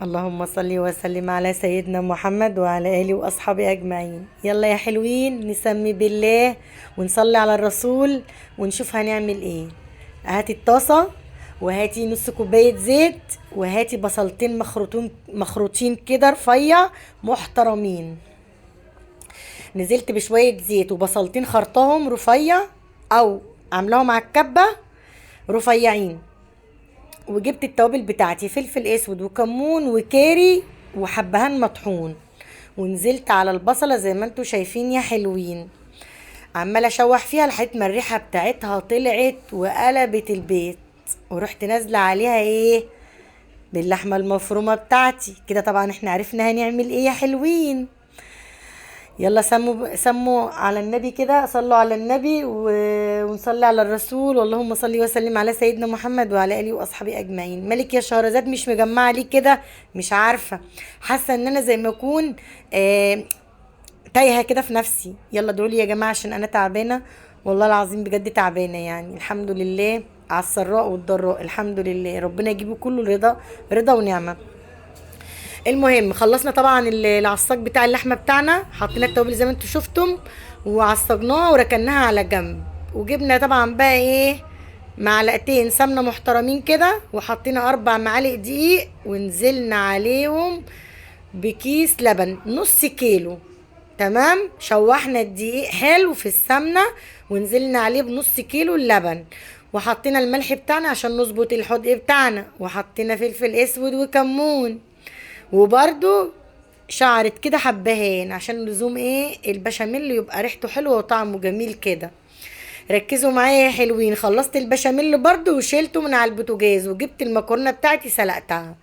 اللهم صل وسلم على سيدنا محمد وعلى آله وأصحابه أجمعين. يلا يا حلوين نسمي بالله ونصلي على الرسول ونشوف هنعمل ايه. هاتي الطاسة وهاتي نص كوباية زيت وهاتي بصلتين مخروطين كده رفيع محترمين. نزلت بشوية زيت وبصلتين خرطهم رفيع أو عاملاهم على الكبة رفيعين، وجبت التوابل بتاعتي فلفل اسود وكمون وكاري وحبهان مطحون، ونزلت على البصلة زي ما انتوا شايفين يا حلوين، عمالة اشوح فيها لحد ما الريحة بتاعتها طلعت وقلبت البيت، ورحت نازلة عليها ايه باللحمة المفرومة بتاعتي. كده طبعا احنا عرفنا هنعمل ايه يا حلوين. يلا سموا على النبي كده، صلوا على النبي ونصلي على الرسول. اللهم صل وسلم على سيدنا محمد وعلى اله واصحابه اجمعين. مالك يا شهرزاد مش مجمعه ليه كده؟ مش عارفه، حاسه ان انا زي ما اكون تايهه كده في نفسي. يلا ادعوا لي يا جماعه عشان انا تعبانه، والله العظيم بجد تعبانه يعني. الحمد لله على السراء والضراء، الحمد لله، ربنا يجيبه كله رضا رضا ونعمه. المهم خلصنا طبعا العصاج بتاع اللحمه بتاعنا، حطينا التوابل زي ما انتم شفتم وعصجناها وركناها على جنب، وجبنا طبعا بقى ايه معلقتين سمنه محترمين كده، وحطينا 4 معالق دقيق ونزلنا عليهم بكيس لبن نص كيلو. تمام، شوحنا الدقيق حلو في السمنه ونزلنا عليه بنص كيلو اللبن، وحطينا الملح بتاعنا عشان نظبط الحدق بتاعنا، وحطينا فلفل اسود وكمون، وبرده شعرت كده حبهان عشان لزوم ايه البشاميل يبقى ريحته حلوه وطعمه جميل كده. ركزوا معايا يا حلوين، خلصت البشاميل برضو وشيلته من على البوتاجاز وجبت المكرونه بتاعتي سلقتها.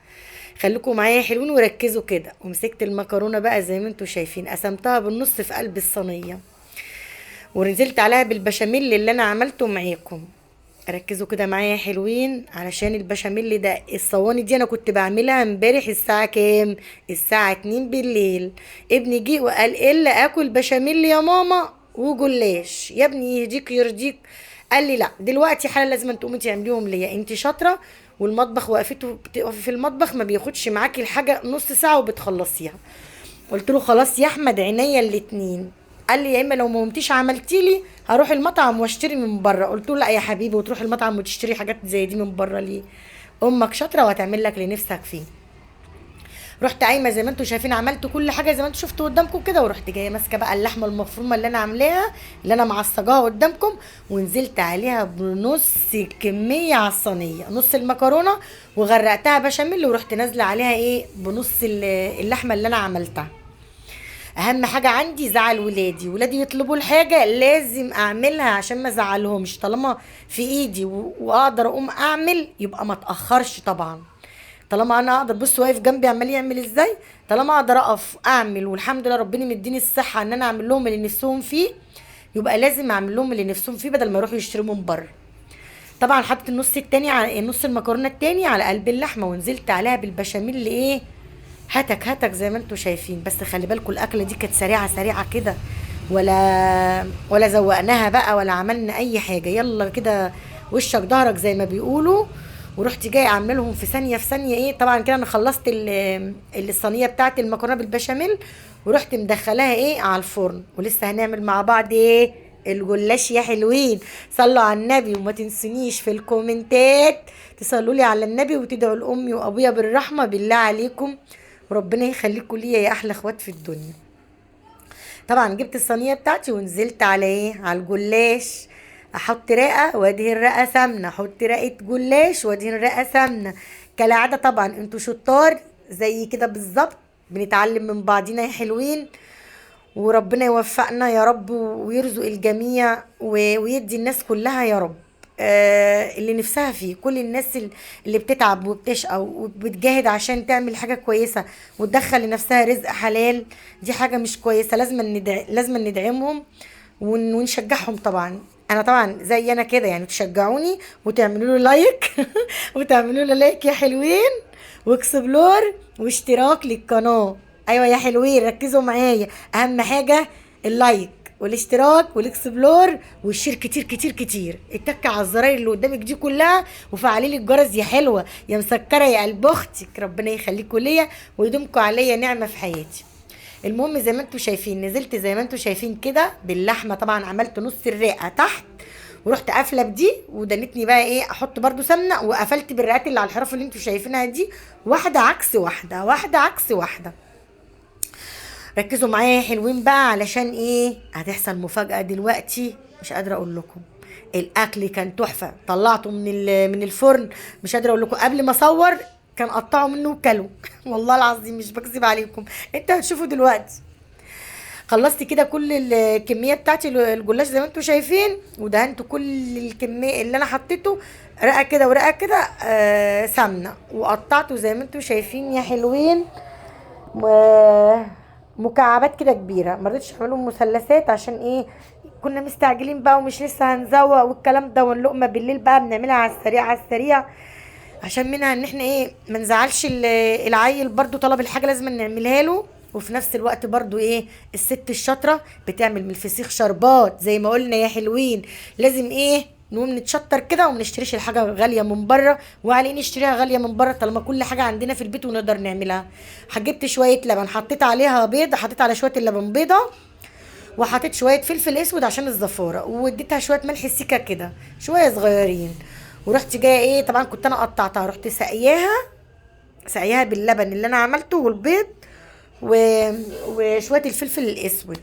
خليكم معايا يا حلوين وركزوا كده. ومسكت المكرونه بقى زي ما انتوا شايفين، قسمتها بالنص في قلب الصينيه ونزلت عليها بالبشاميل اللي انا عملته معاكم. ركزوا كده معايا يا حلوين، علشان البشاميل ده الصواني دي انا كنت بعملها امبارح الساعه كام؟ الساعه 2 بالليل. ابني جه وقال الا اكل بشاميل يا ماما وجلاش. يا ابني يهديك يرضيك، قال لي لا دلوقتي حالا لازم تقومي تعمليهم ليا، انت شاطره والمطبخ وقفته بتقفي في المطبخ ما بياخدش معاكي الحاجه نص ساعه وبتخلصيها. قلت له خلاص يا احمد عينيا الاتنين. قال لي يا اما لو ما قمتيش عملتي لي هروح المطعم واشتري من بره. قلت له لا يا حبيبي، وتروح المطعم وتشتري حاجات زي دي من بره ليه؟ امك شاطره وهتعمل لك اللي نفسك فيه. رحت قايمه زي ما انتم شايفين، عملت كل حاجه زي ما انتم شفتوا قدامكم كده، ورحت جايه ماسكه بقى اللحمه المفرومه اللي انا عاملاها اللي انا معصجاها قدامكم، ونزلت عليها بنص الكميه على الصينيه، نص المكرونه، وغرقتها بشاميل، ورحت نازله عليها ايه بنص اللحمه اللي انا عملتها. اهم حاجه عندي زعل ولادي يطلبوا الحاجه لازم اعملها عشان ما ازعلهمش، طالما في ايدي واقدر اقوم اعمل يبقى ما اتاخرش طبعا. طالما انا اقدر، بص واقف جنبي عمال يعمل ازاي، طالما اقدر اقف اعمل والحمد لله ربنا مديني الصحه ان انا اعمل لهم اللي نفسهم فيه، يبقى لازم اعمل لهم اللي نفسهم فيه بدل ما يروحوا يشتروا من بره. طبعا حطيت النص التاني على نص المكرونه التاني على قلب اللحمه، ونزلت عليها بالبشاميل اللي ايه هتك هتك زي ما انتوا شايفين. بس خلي بالكم الاكله دي كانت سريعه سريعه كده، ولا زوقناها بقى ولا عملنا اي حاجه، يلا كده وشك ظهرك زي ما بيقولوا. ورحت جاي عامله لهم في ثانيه في ثانيه ايه. طبعا كده انا خلصت الصينيه بتاعت المكرونه بالبشاميل، ورحت مدخلاها ايه على الفرن، ولسه هنعمل مع بعض ايه الجلاش يا حلوين. صلوا على النبي وما تنسونيش في الكومنتات تصلوا لي على النبي وتدعوا لامي وابويا بالرحمه بالله عليكم، وربنا يخليكم ليا يا احلى اخوات في الدنيا. طبعا جبت الصينيه بتاعتي ونزلت على ايه على الجلاش. احط رقه وادهن رقه سمنه، احط رقه جلاش وادهن رقه سمنه. كالعاده طبعا انتوا شطار زي كده بالظبط، بنتعلم من بعضينا يا حلوين، وربنا يوفقنا يا رب ويرزق الجميع ويدي الناس كلها يا رب اللي نفسها فيه. كل الناس اللي بتتعب وبتشقى وبتجاهد عشان تعمل حاجة كويسة وتدخل لنفسها رزق حلال، دي حاجة مش كويسة، لازم ندعمهم ونشجعهم طبعا. انا طبعا زي انا كده يعني تشجعوني وتعملوا له لايك وتعملوا له لايك يا حلوين، واكسبلور واشتراك للقناة. ايوه يا حلوين ركزوا معايا، اهم حاجة اللايك. والاشتراك والاكسبلور والشير كتير كتير كتير. اتك على الزراير اللي قدامك دي كلها وفعلي لي الجرس يا حلوه يا مسكره يا قلب اختك. ربنا يخليكوا ليا ويدومكوا عليا نعمه في حياتي. المهم زي ما انتوا شايفين نزلت زي ما انتوا شايفين كده باللحمه. طبعا عملت نص الرقه تحت ورحت قافله بدي ودنتني بقى ايه احط برضو سمنه وقفلت بالرقات اللي على الحرف اللي انتوا شايفينها دي واحده عكس واحده واحده عكس واحده. ركزوا معايا يا حلوين بقى علشان ايه هتحصل مفاجاه دلوقتي مش قادره اقول لكم. الاكل كان تحفه. طلعته من الفرن مش قادره اقول لكم. قبل ما اصور كان قطعوا منه وكلوا والله العظيم مش بكذب عليكم. انتوا هتشوفوا دلوقتي. خلصت كده كل الكميه بتاعتي الجلاش زي ما انتوا شايفين ودهنت كل الكميه اللي انا حطيته رقه كده ورقه كده سمنه وقطعته زي ما انتوا شايفين يا حلوين مكعبات كده كبيره. ما رضيتش اعملهم مثلثات عشان ايه كنا مستعجلين بقى ومش لسه هنزوق والكلام ده واللقمه بالليل بقى بنعملها على السريع على السريع عشان منها ان احنا ايه ما نزعلش العيل برضو طلب الحاجه لازم نعملها له. وفي نفس الوقت برضو ايه الست الشاطره بتعمل من الفسيخ شربات زي ما قلنا يا حلوين. لازم ايه نقوم نتشطر كده وما نشتريش الحاجه غاليه من بره. وعليه نشتريها غاليه من بره طالما كل حاجه عندنا في البيت ونقدر نعملها. جبت شويه لبن حطيت عليها بيض حطيت على شويه اللبن بيضه وحطيت شويه فلفل اسود عشان الزفاره واديتها شويه ملح سيكه كده شويه صغيرين. ورحت جايه ايه طبعا كنت انا قطعتها رحت سقياها باللبن اللي انا عملته والبيض وشويه الفلفل الاسود.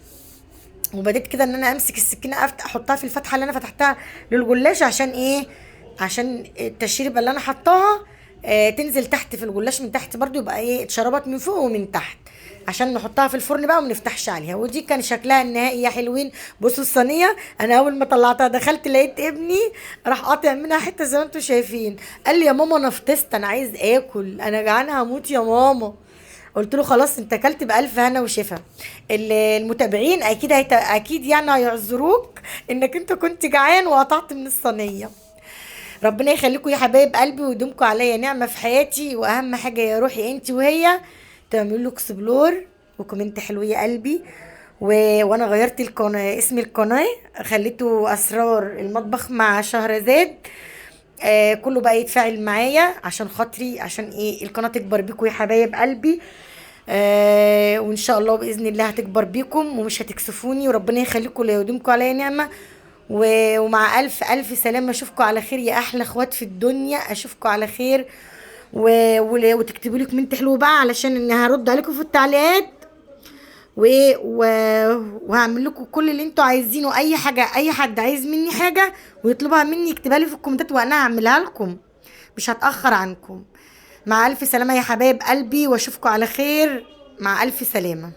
وبديت كده ان انا امسك السكينه احطها في الفتحه اللي انا فتحتها للجلاش عشان ايه عشان التشريبه اللي انا حطاها تنزل تحت في الجلاش من تحت برضو يبقى ايه اتشربت من فوق ومن تحت عشان نحطها في الفرن بقى وما نفتحش عليها. ودي كان شكلها النهائي يا حلوين. بصوا الصينيه انا اول ما طلعتها دخلت لقيت ابني راح قاطع منها حته زي ما انتم شايفين. قال لي يا ماما انا فطست انا عايز اكل انا جعان هموت يا ماما. قلت له خلاص انت اكلت بألف هنا وشفا. المتابعين اكيد يعني هيعذروك انك انت كنت جعان وقطعت من الصينيه. ربنا يخليكم يا حبايب قلبي ويدومكم عليا نعمه في حياتي. واهم حاجه يا روحي انت وهي تعملوا له اكسبلور وكومنت حلو يا قلبي. وانا غيرت القناه اسم القناه خليته اسرار المطبخ مع شهرزاد. كله بقى يتفاعل معايا عشان خاطري عشان ايه القناه تكبر بيكم يا حبايب قلبي. وان شاء الله باذن الله هتكبر بيكم ومش هتكسفوني. وربنا يخليكم ويدومكم عليا نعمه. ومع الف الف سلامه اشوفكم على خير يا احلى اخوات في الدنيا. اشوفكم على خير وتكتبوا لي كومنت حلو بقى علشان اني هرد عليكم في التعليقات وهعمل لكم كل اللي انتوا عايزينه. اي حاجه اي حد عايز مني حاجه ويطلبها مني يكتبها لي في الكومنتات وانا هعملها لكم مش هتاخر عنكم. مع الف سلامه يا حبايب قلبي واشوفكم على خير. مع الف سلامه.